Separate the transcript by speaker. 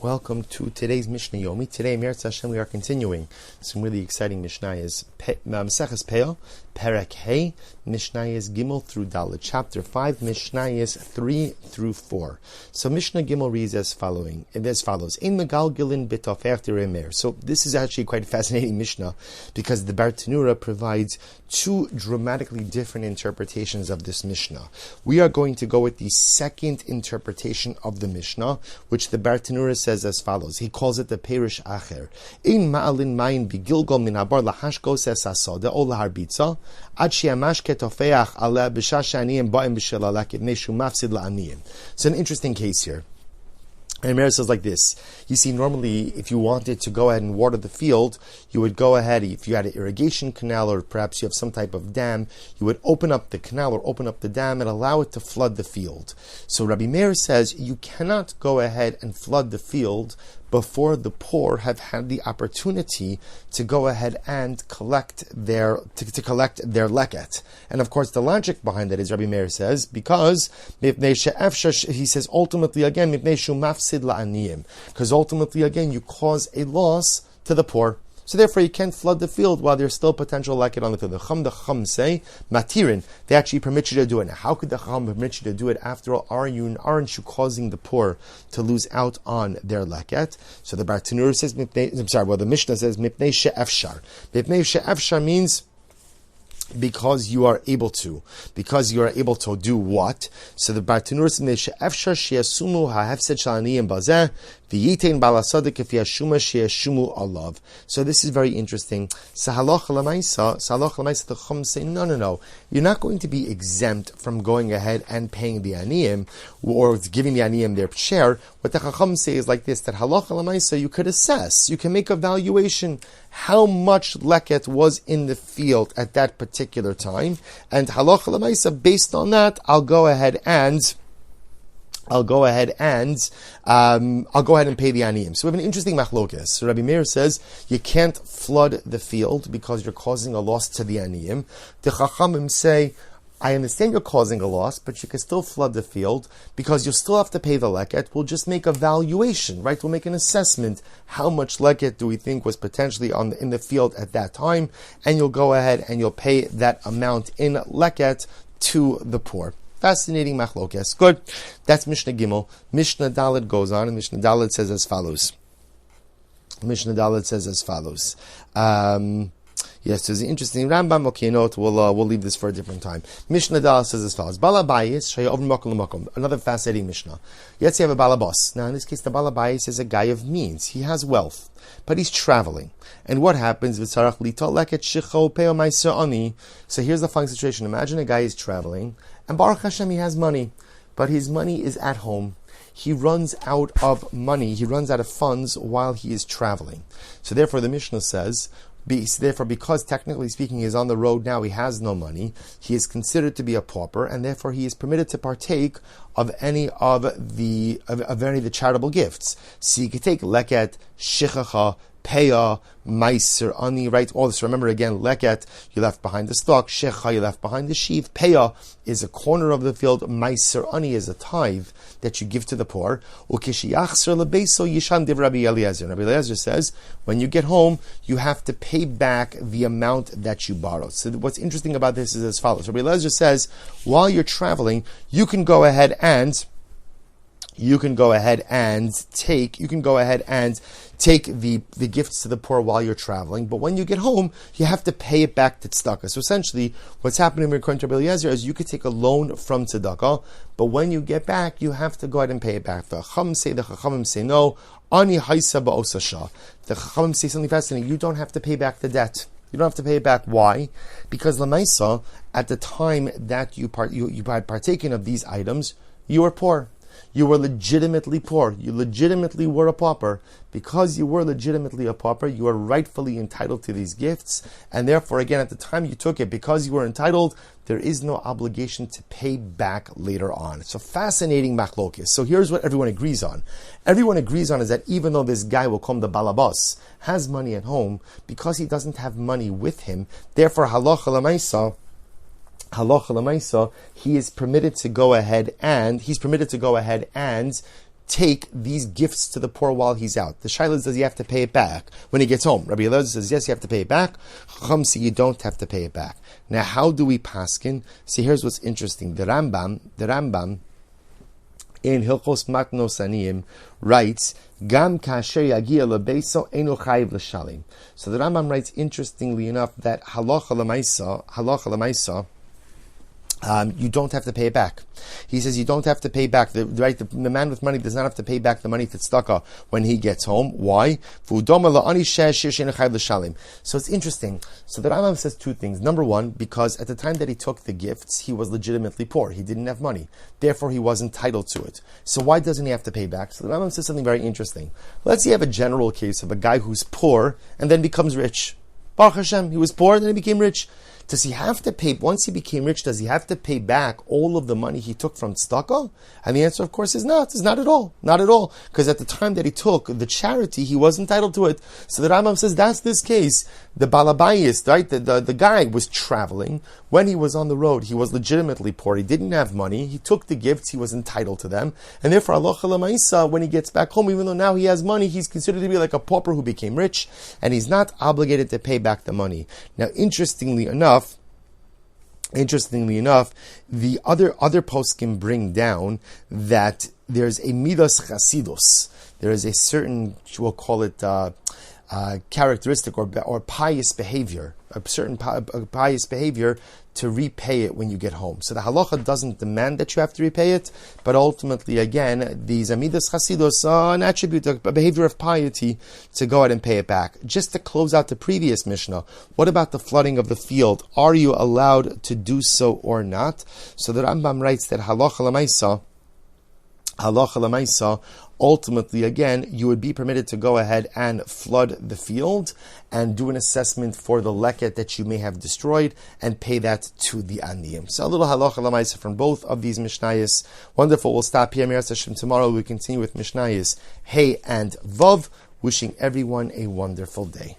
Speaker 1: Welcome to today's Mishnah Yomi. Today, Meretz Hashem, we are continuing some really exciting Mishnayos. Maseches Peah, Perek Hey, Mishnayos Gimel through Dalet, Chapter 5, Mishnayos 3 through 4. So Mishnah Gimel reads as follows: Ein Megalgilin b'Tofech Diremer. So this is actually quite a fascinating Mishnah because the Bartanura provides two dramatically different interpretations of this Mishnah. We are going to go with the second interpretation of the Mishnah, which the Bartanura says as follows. He calls it the Perish Acher. In Ma'alin Mayin b'Gilgal min habar lahashkos es hasoda o laharbitza ad she'amash ketofeach aleh b'shah she'aniyim ba'im b'shel alak ibnei shu mafsid la'aniyim. It's an interesting case here. And Meir says like this. You see, normally, if you wanted to go ahead and water the field, you would go ahead, if you had an irrigation canal or perhaps you have some type of dam, you would open up the canal or open up the dam and allow it to flood the field. So Rabbi Meir says you cannot go ahead and flood the field before the poor have had the opportunity to go ahead and collect their leket. And of course, the logic behind that is Rabbi Meir says because he says ultimately again because ultimately again you cause a loss to the poor. So therefore, you can't flood the field while there's still potential leket on the field. The Chacham say, matirin, they actually permit you to do it. Now, how could the Chacham permit you to do it? After all, aren't you causing the poor to lose out on their leket? So the Bartanura says, the Mishnah says, mipnei she'efshar. Mipnei she'efshar means because you are able to do what? So the Bartanura says, she'efshar she'asumu ha'hefsed shal'aniyim bazeh v'yitein balasadik k'fiyashuma she'ashumu alav. So this is very interesting. So halacha l'maisa, the Chum say, no. You're not going to be exempt from going ahead and paying the aniyim or giving the aniyim their share. What the Chacham say is like this, that halacha l'maisa, you could assess, you can make a valuation how much leket was in the field at that particular time, and halacha l'maisa, based on that, I'll go ahead and pay the aniyim. So we have an interesting machlokes. So Rabbi Meir says you can't flood the field because you're causing a loss to the aniyim. The Chachamim say, I understand you're causing a loss, but you can still flood the field because you'll still have to pay the leket. We'll just make a valuation, right? We'll make an assessment. How much leket do we think was potentially in the field at that time? And you'll go ahead and you'll pay that amount in leket to the poor. Fascinating machlokes. Good. That's Mishnah Gimel. Mishnah Dalet goes on, and Mishnah Dalet says as follows. Yes, there's an interesting Rambam. Okay, we'll leave this for a different time. Mishnah Dalet says as follows. Balabayis shayovim makom makom. Another fascinating Mishnah. Let's say you have a balabas. Now, in this case, the balabayis is a guy of means. He has wealth, but he's traveling. And what happens? So here's the following situation. Imagine a guy is traveling, and Baruch Hashem, he has money, but his money is at home. He runs out of money. He runs out of funds while he is traveling. So therefore, the Mishnah says, because technically speaking, he is on the road now, he has no money, he is considered to be a pauper, and therefore he is permitted to partake of any of the charitable gifts. So you could take leket, shichacha, peah, meiser, ani, right? All this. Remember again, leket, you left behind the stalk, shecha, you left behind the sheaf, peah is a corner of the field, meiser, ani is a tithe that you give to the poor. Rabbi Eliezer says, when you get home, you have to pay back the amount that you borrowed. So what's interesting about this is as follows. Rabbi Eliezer says, while you're traveling, you can go ahead and take the gifts to the poor while you're traveling, but when you get home, you have to pay it back to tzedakah. So essentially, what's happening according to Rabbi Eliezer is you could take a loan from tzedakah, but when you get back, you have to go ahead and pay it back. The Chachamim say no. Ani haisa ba'osasha. The Chachamim say something fascinating. You don't have to pay back the debt. You don't have to pay it back. Why? Because Lamaisa, at the time that you had partaken of these items, you were poor. You were legitimately poor. You legitimately were a pauper. Because you were legitimately a pauper, you are rightfully entitled to these gifts. And therefore, again, at the time you took it, because you were entitled, there is no obligation to pay back later on. It's a fascinating machlokes. So here's what everyone agrees on. Everyone agrees on is that even though this guy will come the balabas, has money at home, because he doesn't have money with him, therefore, halacha l'maisa, he is permitted to go ahead and take these gifts to the poor while he's out? The shaila is, does he have to pay it back when he gets home? Rabbi Elazar says, yes, you have to pay it back. Chacham say you don't have to pay it back. Now, how do we paskin? See, here's what's interesting. The Rambam in Hilchos Matnos Aniyim writes, Gam kasher yagia lebeso eno chayiv l'shalim. So the Rambam writes, interestingly enough, that halacha l'maisa, you don't have to pay it back. He says you don't have to pay back. The man with money does not have to pay back the money to tzedakah when he gets home. Why? So it's interesting. So the Rambam says two things. Number one, because at the time that he took the gifts, he was legitimately poor. He didn't have money. Therefore, he was entitled to it. So why doesn't he have to pay back? So the Rambam says something very interesting. Let's say you have a general case of a guy who's poor and then becomes rich. Baruch Hashem, he was poor and then he became rich. Does he have to pay, once he became rich, does he have to pay back all of the money he took from tzedakah? And the answer, of course, is not. It's not at all. Not at all. Because at the time that he took the charity, he was entitled to it. So the Rambam says, that's this case. The balabayis, right? The guy was traveling. When he was on the road, he was legitimately poor. He didn't have money. He took the gifts. He was entitled to them. And therefore, halacha l'maisa, when he gets back home, even though now he has money, he's considered to be like a pauper who became rich. And he's not obligated to pay back the money. Now, interestingly enough, the other poskim bring down that there's a midas chasidus. There is a certain, we'll call it characteristic or pious behavior, a certain pious behavior to repay it when you get home. So the halacha doesn't demand that you have to repay it, but ultimately, again, these amidas chasidus are an attribute, a behavior of piety to go ahead and pay it back. Just to close out the previous Mishnah, what about the flooding of the field? Are you allowed to do so or not? So the Rambam writes that halacha l'maisa, ultimately, again, you would be permitted to go ahead and flood the field and do an assessment for the leket that you may have destroyed and pay that to the aniyim. So a little halacha l'maisa from both of these mishnayos. Wonderful. We'll stop here. Me'eretz Hashem. Tomorrow we continue with mishnayos Hey and Vav. Wishing everyone a wonderful day.